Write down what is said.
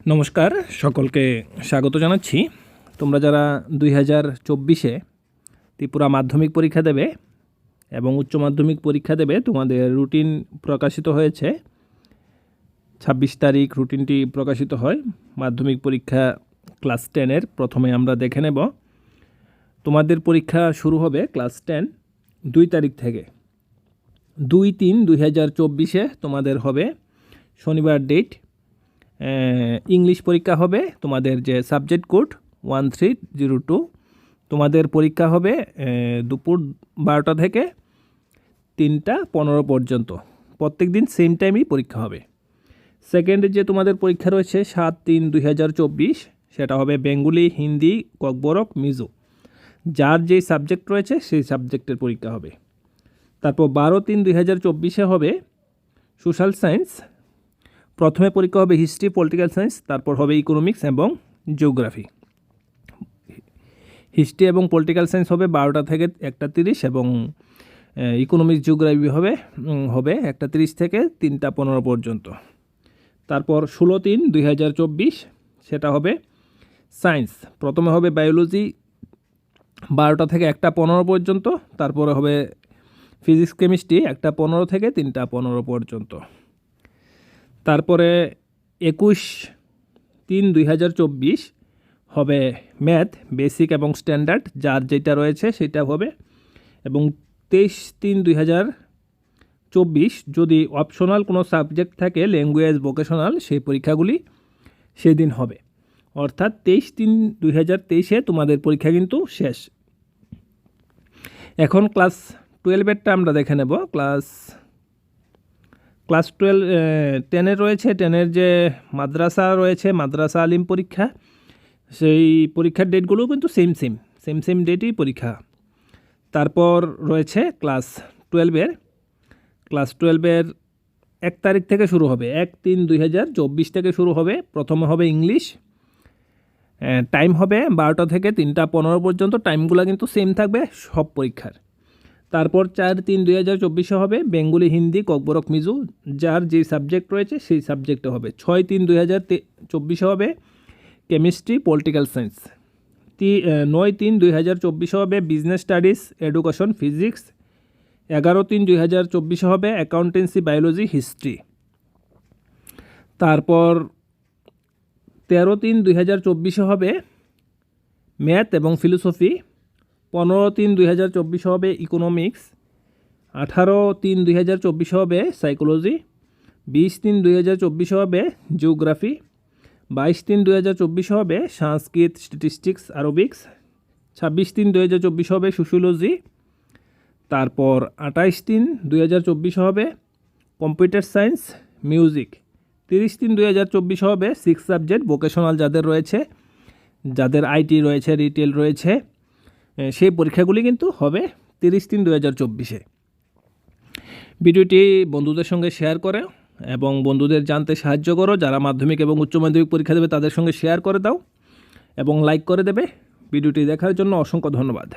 নমস্কার, সকলকে স্বাগত জানাচ্ছি। তোমরা যারা 2024-এ ত্রিপুরা মাধ্যমিক পরীক্ষা দেবে এবং উচ্চ মাধ্যমিক পরীক্ষা দেবে, তোমাদের রুটিন প্রকাশিত হয়েছে। 26 তারিখ রুটিনটি প্রকাশিত হয়। মাধ্যমিক পরীক্ষা ক্লাস 10-এর প্রথমে আমরা দেখে নেব। তোমাদের পরীক্ষা শুরু হবে ক্লাস 10 2 তারিখ থেকে। 2-3-2024-এ তোমাদের হবে শনিবার ডেট। ইংলিশ পরীক্ষা হবে তোমাদের যে সাবজেক্ট কোড 1302। তোমাদের পরীক্ষা হবে দুপুর 12টা থেকে 3টা 15 পর্যন্ত। প্রত্যেক দিন সেম টাইমই পরীক্ষা হবে। সেকেন্ডে যে তোমাদের পরীক্ষা রয়েছে 7-3-2024, সেটা হবে বেঙ্গলি, হিন্দি, ককবরক, মিজো। যার যেই সাবজেক্ট রয়েছে সেই সাবজেক্টের পরীক্ষা হবে। তারপর 12-3-2024-এ হবে সোশ্যাল সায়েন্স। প্রথমে পরীক্ষা হবে হিস্ট্রি, পলিটিক্যাল সায়েন্স, তারপর হবে ইকোনমিক্স এবং জিওগ্রাফি। হিস্ট্রি এবং পলিটিক্যাল সায়েন্স হবে 12টা থেকে 1টা 30 এবং ইকোনমিক্স জিওগ্রাফি হবে 1টা 30 থেকে 3টা 15 পর্যন্ত। তারপর 16-3-2024 সেটা হবে সায়েন্স। প্রথমে হবে বায়োলজি 12টা থেকে 1টা 15 পর্যন্ত, তারপরে হবে ফিজিক্স, কেমিস্ট্রি 1টা 15 থেকে 3টা 15 পর্যন্ত। তারপরে 21-3-2024 হবে ম্যাথ, বেসিক এবং স্ট্যান্ডার্ড, যার যেটা রয়েছে সেটা হবে। এবং 23-3-2024 যদি অপশনাল কোনো সাবজেক্ট থাকে, ল্যাঙ্গুয়েজ, ভোকেশনাল, সেই পরীক্ষাগুলি সেদিন হবে। অর্থাৎ 23-3-2023-এ তোমাদের পরীক্ষা কিন্তু শেষ। এখন ক্লাস 12-এরটা আমরা দেখে নেব। ক্লাস 10-এর রয়েছে, 10-এর যে মাদ্রাসা রয়েছে, মাদ্রাসা আলিম পরীক্ষা, সেই পরীক্ষার ডেটগুলোও কিন্তু সেম ডেটই পরীক্ষা। তারপর রয়েছে ক্লাস 12-এর 1 তারিখ থেকে শুরু হবে, 1-3-2024 থেকে শুরু হবে। প্রথমে হবে ইংলিশ, টাইম হবে 12টা থেকে 3টা 15 পর্যন্ত। টাইমগুলো কিন্তু সেম থাকবে সব পরীক্ষার। তারপর 4-3-2024 হবে বেঙ্গলি, হিন্দি, ককবরক, মিজো, যার যে সাবজেক্ট রয়েছে সেই সাবজেক্টে হবে। 6-3-2024 হবে কেমিস্ট্রি, পলিটিক্যাল সায়েন্স। 9-3-2024 হবে বিজনেস স্টাডিজ, এডুকেশন, ফিজিক্স। 11-3-2024 হবে অ্যাকাউন্টেন্সি, বায়োলজি, হিস্ট্রি। তারপর 13-3-2024 হবে ম্যাথ এবং ফিলোসফি। 15-3-2024 হবে ইকোনমিক্স। 18-3-2024 হবে সাইকোলজি। 20-3-2024 হবে জিওগ্রাফি। 22-3-2024 হবে সংস্কৃত, স্ট্যাটিস্টিক্স, আরবিক্স। 26-3-2024 হবে সোশিওলজি। তারপর 28-3-2024 হবে কম্পিউটার সায়েন্স, মিউজিক। 30-3-2024 হবে 6 সাবজেক্ট ভোকেশনাল যাদের রয়েছে, যাদের আইটি রয়েছে, রিটেল রয়েছে, সেই পরীক্ষাগুলি কিন্তু হবে 30-3-2024-এ। ভিডিওটি বন্ধুদের সঙ্গে শেয়ার করে এবং বন্ধুদের জানতে সাহায্য করো। যারা মাধ্যমিক এবং উচ্চ মাধ্যমিক পরীক্ষা দেবে তাদের সঙ্গে শেয়ার করে দাও এবং লাইক করে দেবে। ভিডিওটি দেখার জন্য অসংখ্য ধন্যবাদ।